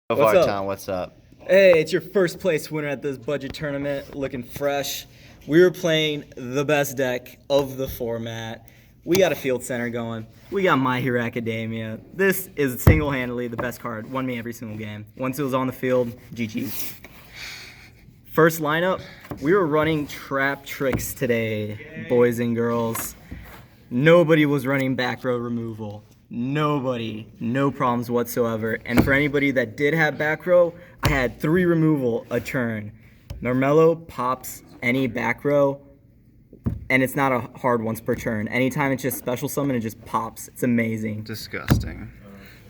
What's up? Voltron, what's up? Hey, it's your first place winner at this budget tournament, looking fresh. We were playing the best deck of the format. We got a field center going. We got My Hero Academia. This is single-handedly the best card. Won me every single game. Once it was on the field, GG. First lineup, we were running Traptrix today, boys and girls. Nobody was running back row removal. Nobody. No problems whatsoever. And for anybody that did have back row, I had 3 removal a turn. Normello pops any back row, and it's not a hard once per turn. Anytime it's just special summon, it just pops. It's amazing. Disgusting.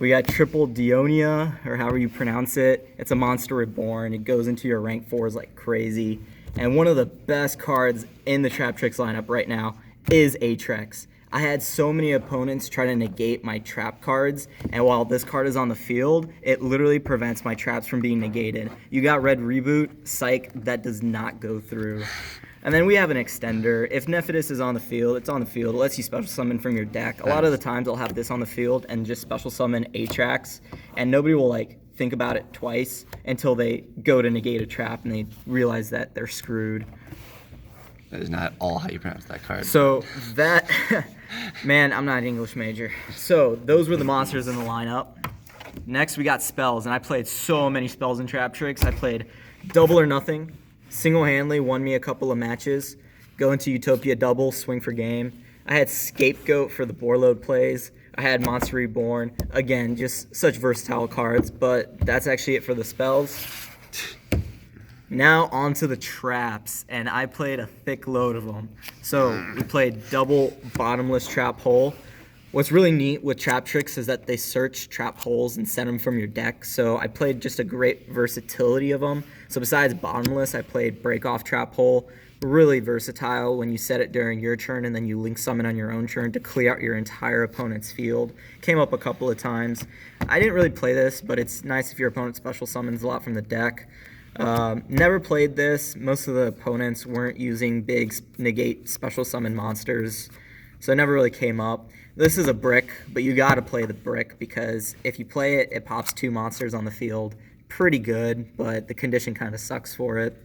We got Triple Dionia, or however you pronounce it. It's a monster reborn. It goes into your rank 4s like crazy. And one of the best cards in the Traptrix lineup right now is Traptrix. I had so many opponents try to negate my trap cards, and while this card is on the field, it literally prevents my traps from being negated. You got Red Reboot, Psych, that does not go through. And then we have an extender. If Nephidus is on the field, it's on the field. It lets you special summon from your deck. A lot of the times I'll have this on the field and just special summon Traptrix, and nobody will think about it twice until they go to negate a trap and they realize that they're screwed. That is not all how you pronounce that card. So that, man, I'm not an English major. So those were the monsters in the lineup. Next we got spells, and I played so many spells in Traptrix. I played Double or Nothing, single-handedly won me a couple of matches. Go into Utopia Double, swing for game. I had Scapegoat for the board load plays. I had Monster Reborn. Again, just such versatile cards, but that's actually it for the spells. Now onto the traps, and I played a thick load of them. So we played double bottomless trap hole. What's really neat with Traptrix is that they search trap holes and send them from your deck. So I played just a great versatility of them. So besides bottomless, I played break off trap hole. Really versatile when you set it during your turn and then you link summon on your own turn to clear out your entire opponent's field. Came up a couple of times. I didn't really play this, but it's nice if your opponent special summons a lot from the deck. Never played this. Most of the opponents weren't using big negate special summon monsters, so it never really came up. This is a brick, but you gotta play the brick because if you play it, it pops 2 monsters on the field. Pretty good, but the condition kind of sucks for it.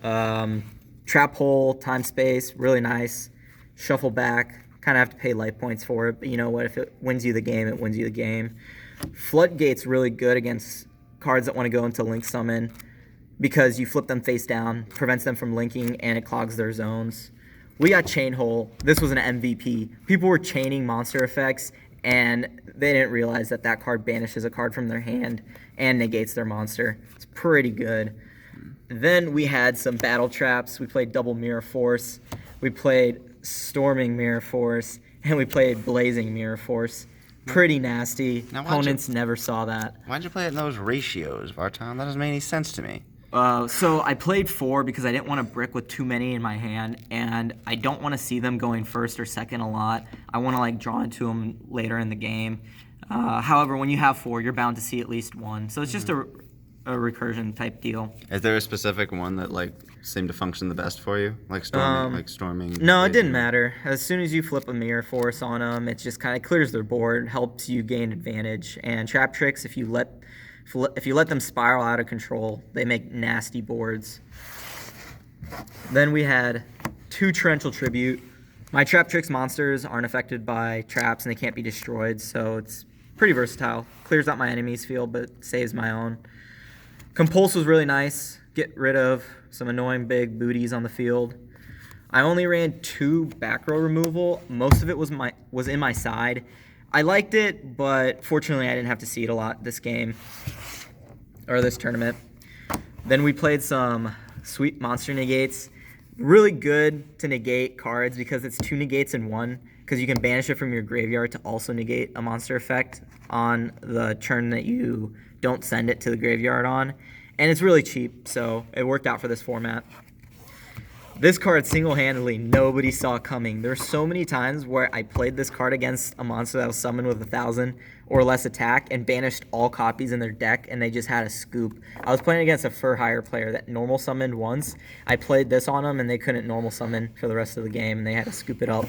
Trap hole, time space, really nice. Shuffle back, kind of have to pay life points for it, but you know what? If it wins you the game, it wins you the game. Floodgate's really good against cards that want to go into link summon, because you flip them face down, prevents them from linking, and it clogs their zones. We got Chain Hole. This was an MVP. People were chaining monster effects, and they didn't realize that that card banishes a card from their hand and negates their monster. It's pretty good. Then we had some battle traps. We played Double Mirror Force. We played Storming Mirror Force, and we played Blazing Mirror Force. Pretty nasty. Opponents never saw that. Why'd you play it in those ratios, Vartan? That doesn't make any sense to me. So I played 4 because I didn't want to brick with too many in my hand, and I don't want to see them going first or second a lot. I want to draw into them later in the game. However, when you have 4, you're bound to see at least 1. So it's just a recursion type deal. Is there a specific one that seemed to function the best for you, storming? No, it didn't matter. As soon as you flip a mirror force on them, it just kind of clears their board, helps you gain advantage. And Traptrix, if you let them spiral out of control, they make nasty boards. Then we had 2 Torrential Tribute. My Traptrix monsters aren't affected by traps and they can't be destroyed, so it's pretty versatile. Clears out my enemy's field, but saves my own. Compulse was really nice. Get rid of some annoying big booties on the field. I only ran 2 back row removal. Most of it was in my side. I liked it, but fortunately I didn't have to see it a lot this game, or this tournament. Then we played some sweet monster negates. Really good to negate cards because it's 2 negates in 1, because you can banish it from your graveyard to also negate a monster effect on the turn that you don't send it to the graveyard on. And it's really cheap, so it worked out for this format. This card, single-handedly, nobody saw coming. There were so many times where I played this card against a monster that was summoned with 1,000 or less attack and banished all copies in their deck, and they just had a scoop. I was playing against a Fur-Hire player that normal summoned once. I played this on them, and they couldn't normal summon for the rest of the game, and they had to scoop it up.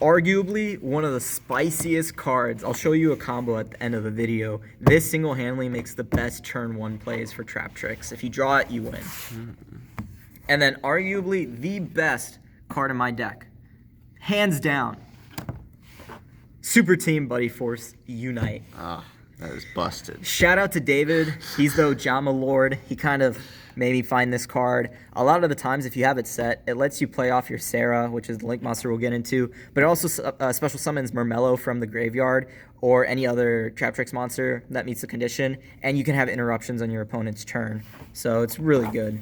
arguably one of the spiciest cards. I'll show you a combo at the end of the video. This single-handedly makes the best turn 1 plays for Traptrix. If you draw it, you win. And then arguably the best card in my deck, hands down, Super Team Buddy Force Unite. Ah, that is busted. Shout out to David. He's the Ojama Lord. He kind of made me find this card. A lot of the times, if you have it set, it lets you play off your Sarah, which is the Link Monster we'll get into, but it also special summons Murmello from the graveyard or any other Traptrix monster that meets the condition, and you can have interruptions on your opponent's turn. So it's really good.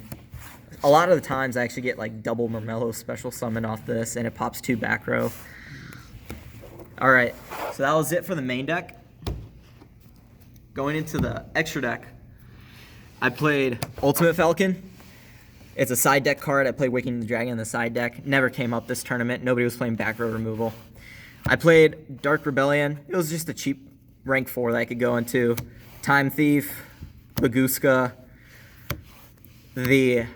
A lot of the times, I actually get like double Murmello special summon off this, and it pops 2 back row. All right, so that was it for the main deck. Going into the extra deck, I played Ultimate Falcon. It's a side deck card. I played Waking the Dragon in the side deck. Never came up this tournament. Nobody was playing back row removal. I played Dark Rebellion. It was just a cheap rank 4 that I could go into. Time Thief, Baguska, the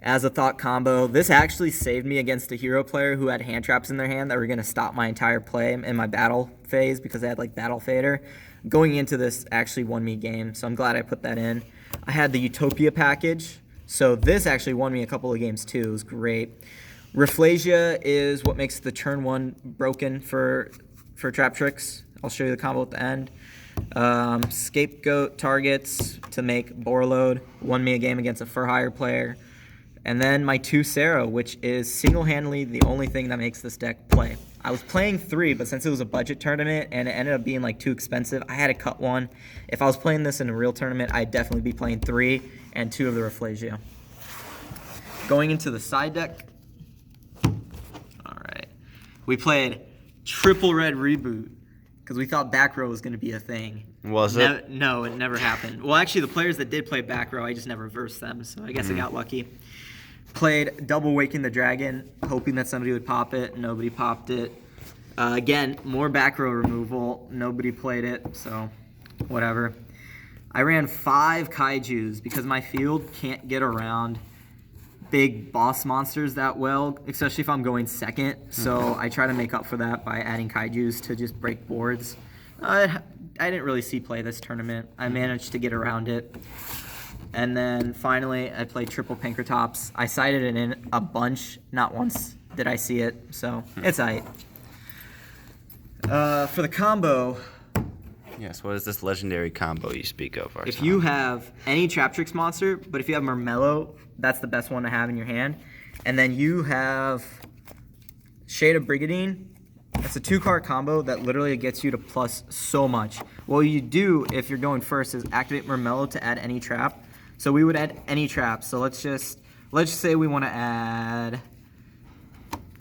Azathoth combo. This actually saved me against a hero player who had hand traps in their hand that were going to stop my entire play in my battle phase because I had like Battle Fader. Going into this actually won me a game, so I'm glad I put that in. I had the Utopia package, so this actually won me a couple of games too. It was great. Rafflesia is what makes the turn 1 broken for Traptrix. I'll show you the combo at the end. Scapegoat targets to make Borload. Won me a game against a for hire player. And then my 2 Sarah, which is single-handedly the only thing that makes this deck play. I was playing 3, but since it was a budget tournament and it ended up being like too expensive, I had to cut 1. If I was playing this in a real tournament, I'd definitely be playing 3 and 2 of the Rafflesia. Going into the side deck, all right, we played Triple Red Reboot because we thought back row was going to be a thing. Was it? No, it never happened. Well, actually, the players that did play back row, I just never versed them, so I guess I got lucky. Played Double Waking the Dragon, hoping that somebody would pop it. Nobody popped it. Again, more back row removal. Nobody played it, so whatever. I ran 5 Kaijus because my field can't get around big boss monsters that well, especially if I'm going second. So I try to make up for that by adding Kaijus to just break boards. I didn't really see play this tournament. I managed to get around it. And then finally, I played Triple Pankratops. I sided it in a bunch. Not once did I see it, so it's aight. For the combo... Yes, what is this legendary combo you speak of, Arson? If you have any Traptrix monster, but if you have Murmello, that's the best one to have in your hand. And then you have Shade of Brigadine. That's a 2-card combo that literally gets you to plus so much. What you do if you're going first is activate Murmello to add any trap. So we would add any trap. So let's just say we want to add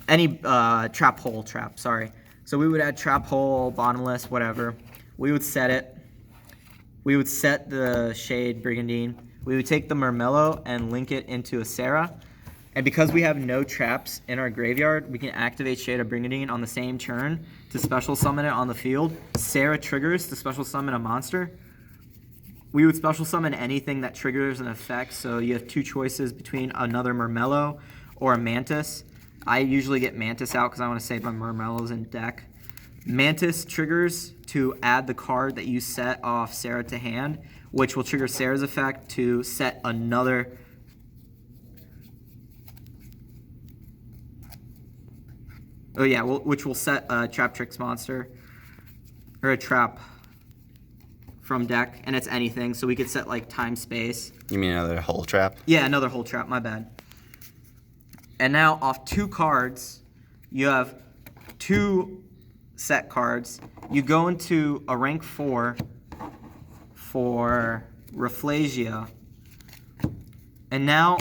any trap hole trap. Sorry. So we would add trap hole, bottomless, whatever. We would set it. We would set the Shade Brigandine. We would take the Murmello and link it into a Sarah. And because we have no traps in our graveyard, we can activate Shade of Brigandine on the same turn to special summon it on the field. Sarah triggers to special summon a monster. We would special summon anything that triggers an effect, so you have 2 choices between another Murmello or a Mantis. I usually get Mantis out because I want to save my Murmellos in deck. Mantis triggers to add the card that you set off Sarah to hand, which will trigger Sarah's effect to set another... Oh yeah, which will set a Traptrix monster, or a trap from deck, and it's anything, so we could set like time space. You mean another hole trap? Yeah, another hole trap, my bad. And now off 2 cards, you have 2 set cards. You go into a rank 4 for Rafflesia, and now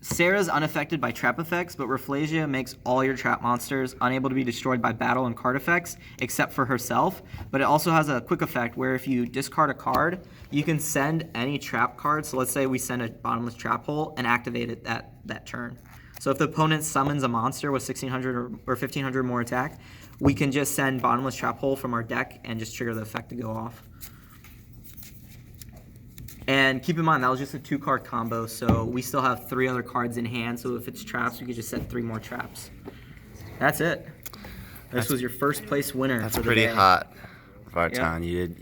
Sarah's unaffected by trap effects, but Rafflesia makes all your trap monsters unable to be destroyed by battle and card effects, except for herself. But it also has a quick effect where if you discard a card, you can send any trap card. So let's say we send a bottomless trap hole and activate it that turn. So if the opponent summons a monster with 1,600 or 1,500 more attack, we can just send bottomless trap hole from our deck and just trigger the effect to go off. And keep in mind, that was just a 2-card combo, so we still have 3 other cards in hand, so if it's traps, we could just set 3 more traps. That's it. This was your first place winner. That's for the pretty day. hot, Voltron. You did